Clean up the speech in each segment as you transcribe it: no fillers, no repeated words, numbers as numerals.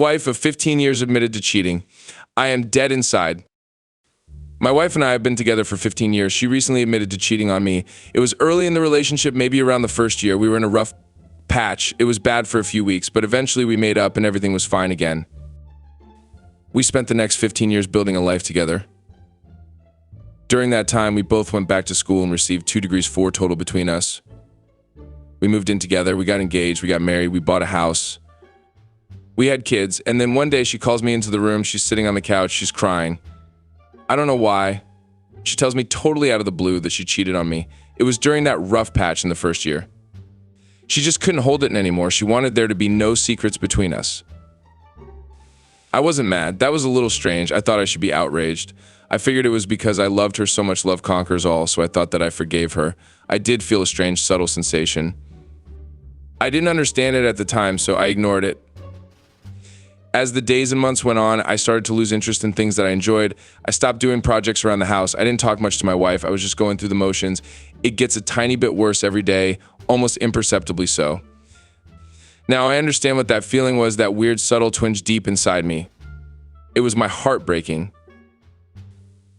Wife of 15 years admitted to cheating. I am dead inside. My wife and I have been together for 15 years. She recently admitted to cheating on me. It was early in the relationship, maybe around the first year. We were in a rough patch. It was bad for a few weeks, but eventually we made up and everything was fine again. We spent the next 15 years building a life together. During that time, we both went back to school and received 2 degrees 4 total between us. We moved in together, we got engaged, we got married, we bought a house. We had kids, and then one day she calls me into the room, she's sitting on the couch, she's crying. I don't know why. She tells me totally out of the blue that she cheated on me. It was during that rough patch in the first year. She just couldn't hold it anymore. She wanted there to be no secrets between us. I wasn't mad. That was a little strange. I thought I should be outraged. I figured it was because I loved her so much, love conquers all, so I thought that I forgave her. I did feel a strange, subtle sensation. I didn't understand it at the time, so I ignored it. As the days and months went on, I started to lose interest in things that I enjoyed. I stopped doing projects around the house. I didn't talk much to my wife. I was just going through the motions. It gets a tiny bit worse every day, almost imperceptibly so. Now, I understand what that feeling was, that weird, subtle twinge deep inside me. It was my heart breaking.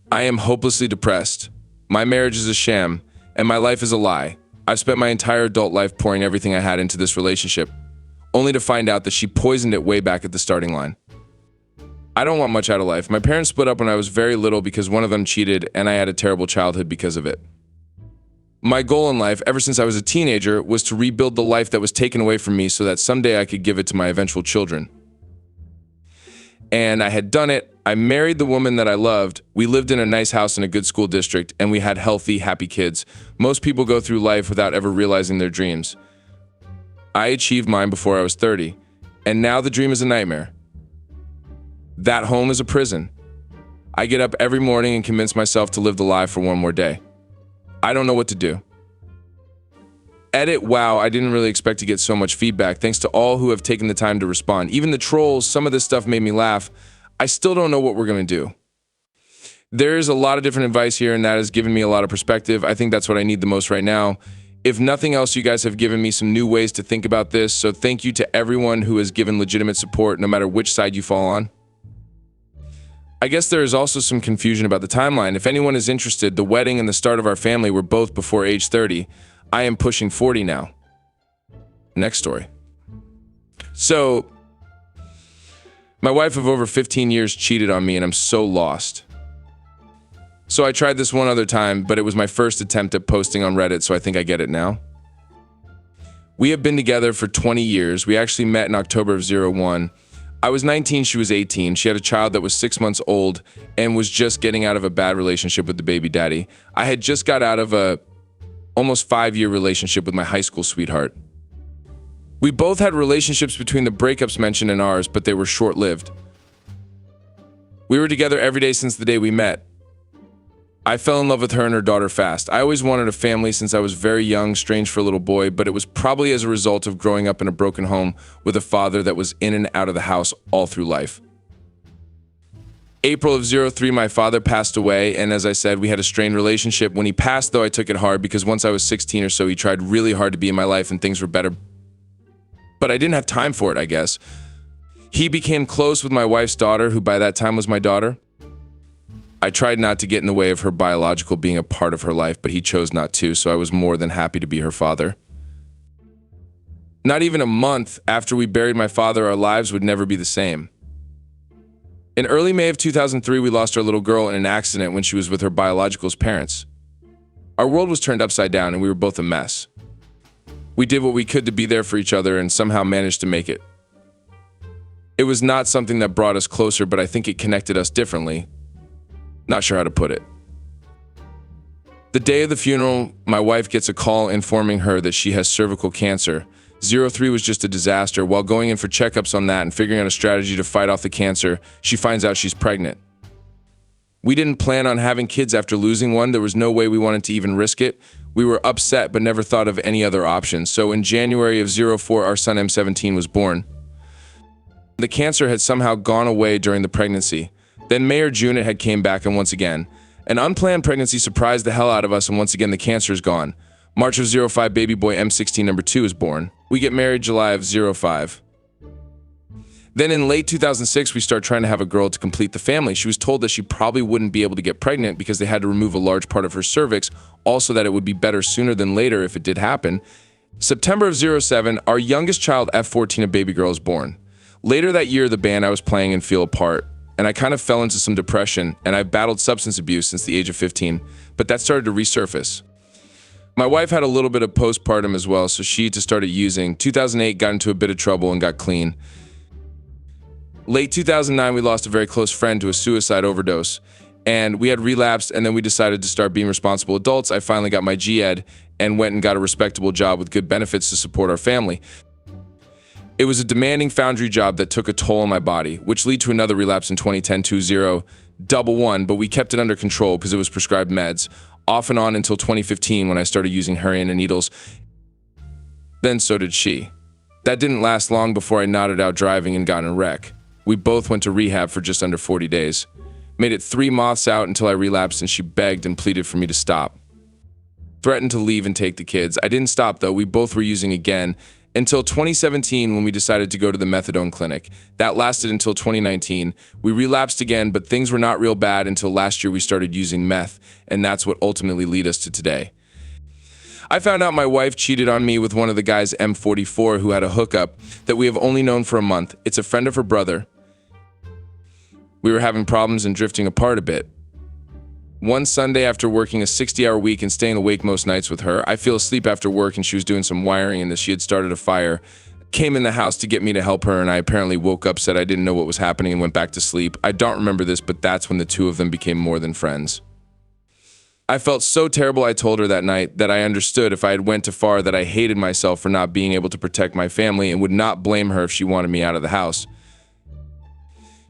I am hopelessly depressed. My marriage is a sham, and my life is a lie. I've spent my entire adult life pouring everything I had into this relationship, only to find out that she poisoned it way back at the starting line. I don't want much out of life. My parents split up when I was very little because one of them cheated, and I had a terrible childhood because of it. My goal in life, ever since I was a teenager, was to rebuild the life that was taken away from me so that someday I could give it to my eventual children. And I had done it. I married the woman that I loved. We lived in a nice house in a good school district, and we had healthy, happy kids. Most people go through life without ever realizing their dreams. I achieved mine before I was 30, and now the dream is a nightmare. That home is a prison. I get up every morning and convince myself to live the lie for one more day. I don't know what to do. Edit, wow, I didn't really expect to get so much feedback. Thanks to all who have taken the time to respond. Even the trolls, some of this stuff made me laugh. I still don't know what we're going to do. There's a lot of different advice here, and that has given me a lot of perspective. I think that's what I need the most right now. If nothing else, you guys have given me some new ways to think about this, so thank you to everyone who has given legitimate support, no matter which side you fall on. I guess there is also some confusion about the timeline. If anyone is interested, the wedding and the start of our family were both before age 30. I am pushing 40 now. Next story. So, my wife of over 15 years cheated on me, and I'm so lost. So I tried this one other time, but it was my first attempt at posting on Reddit, so I think I get it now. We have been together for 20 years. We actually met in October of 01. I was 19, she was 18. She had a child that was 6 months old and was just getting out of a bad relationship with the baby daddy. I had just got out of a almost 5-year relationship with my high school sweetheart. We both had relationships between the breakups mentioned and ours, but they were short-lived. We were together every day since the day we met. I fell in love with her and her daughter fast. I always wanted a family since I was very young, strange for a little boy, but it was probably as a result of growing up in a broken home with a father that was in and out of the house all through life. April of 03, my father passed away, and as I said, we had a strained relationship. When he passed, though, I took it hard because once I was 16 or so, he tried really hard to be in my life and things were better. But I didn't have time for it, I guess. He became close with my wife's daughter, who by that time was my daughter. I tried not to get in the way of her biological being a part of her life, but he chose not to, so I was more than happy to be her father. Not even a month after we buried my father, our lives would never be the same. In early May of 2003, we lost our little girl in an accident when she was with her biological's parents. Our world was turned upside down and we were both a mess. We did what we could to be there for each other and somehow managed to make it. It was not something that brought us closer, but I think it connected us differently. Not sure how to put it. The day of the funeral, my wife gets a call informing her that she has cervical cancer. 03 was just a disaster. While going in for checkups on that and figuring out a strategy to fight off the cancer, she finds out she's pregnant. We didn't plan on having kids after losing one. There was no way we wanted to even risk it. We were upset but never thought of any other options. So in January of 04, our son M17 was born. The cancer had somehow gone away during the pregnancy. Then May or June it had came back, and once again. An unplanned pregnancy surprised the hell out of us, and once again the cancer is gone. March of 05, baby boy M16 number 2 is born. We get married July of 05. Then in late 2006, we started trying to have a girl to complete the family. She was told that she probably wouldn't be able to get pregnant because they had to remove a large part of her cervix, also that it would be better sooner than later if it did happen. September of '07, our youngest child, F14, a baby girl, is born. Later that year, the band I was playing in fell apart, and I kind of fell into some depression, and I've battled substance abuse since the age of 15, but that started to resurface. My wife had a little bit of postpartum as well, so she just started using. 2008, got into a bit of trouble and got clean. Late 2009, we lost a very close friend to a suicide overdose, and we had relapsed, and then we decided to start being responsible adults. I finally got my GED and went and got a respectable job with good benefits to support our family. It was a demanding foundry job that took a toll on my body, which led to another relapse in 2010-20, double one, but we kept it under control because it was prescribed meds, off and on until 2015 when I started using Hariana needles. Then so did she. That didn't last long before I nodded out driving and got in a wreck. We both went to rehab for just under 40 days. Made it 3 months out until I relapsed, and she begged and pleaded for me to stop. Threatened to leave and take the kids. I didn't stop though. We both were using again until 2017 when we decided to go to the methadone clinic. That lasted until 2019. We relapsed again, but things were not real bad until last year we started using meth, and that's what ultimately led us to today. I found out my wife cheated on me with one of the guys, M44, who had a hookup that we have only known for a month. It's a friend of her brother. We were having problems and drifting apart a bit. One Sunday, after working a 60-hour week and staying awake most nights with her, I fell asleep after work and she was doing some wiring and she had started a fire. Came in the house to get me to help her, and I apparently woke up, said I didn't know what was happening, and went back to sleep. I don't remember this, but that's when the two of them became more than friends. I felt so terrible. I told her that night that I understood if I had went too far, that I hated myself for not being able to protect my family and would not blame her if she wanted me out of the house.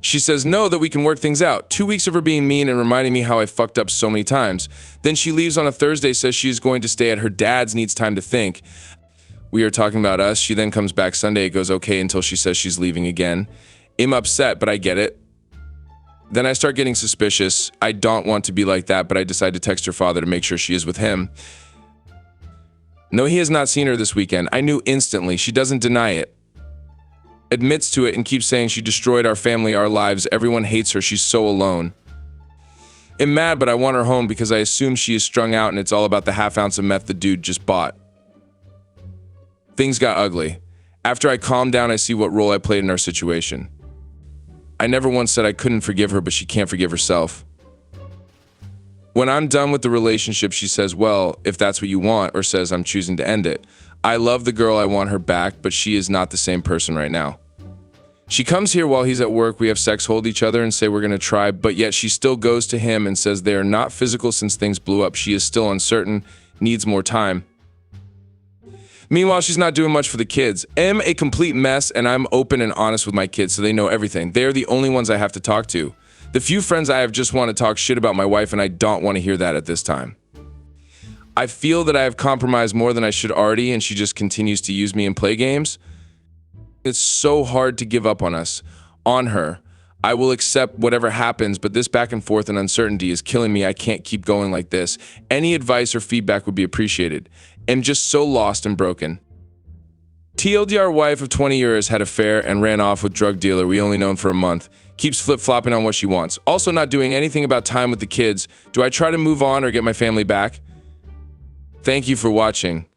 She says no, that we can work things out. 2 weeks of her being mean and reminding me how I fucked up so many times. Then she leaves on a Thursday, says she's going to stay at her dad's, needs time to think. We are talking about us. She then comes back Sunday. It goes okay until she says she's leaving again. I'm upset, but I get it. Then I start getting suspicious. I don't want to be like that, but I decide to text her father to make sure she is with him. No, he has not seen her this weekend. I knew instantly. She doesn't deny it. Admits to it and keeps saying she destroyed our family, our lives. Everyone hates her. She's so alone. I'm mad, but I want her home because I assume she is strung out and it's all about the half ounce of meth the dude just bought. Things got ugly. After I calmed down, I see what role I played in our situation. I never once said I couldn't forgive her, but she can't forgive herself. When I'm done with the relationship, she says, well, if that's what you want, or says I'm choosing to end it. I love the girl, I want her back, but she is not the same person right now. She comes here while he's at work, we have sex, hold each other, and say we're gonna try, but yet she still goes to him and says they are not physical since things blew up. She is still uncertain, needs more time. Meanwhile, she's not doing much for the kids. I'm a complete mess, and I'm open and honest with my kids, so they know everything. They're the only ones I have to talk to. The few friends I have just want to talk shit about my wife, and I don't want to hear that at this time. I feel that I have compromised more than I should already, and she just continues to use me and play games. It's so hard to give up on us, on her. I will accept whatever happens, but this back and forth and uncertainty is killing me. I can't keep going like this. Any advice or feedback would be appreciated. I'm just so lost and broken. TLDR wife of 20 years had an affair and ran off with drug dealer we only known for a month. Keeps flip-flopping on what she wants. Also not doing anything about time with the kids. Do I try to move on or get my family back? Thank you for watching.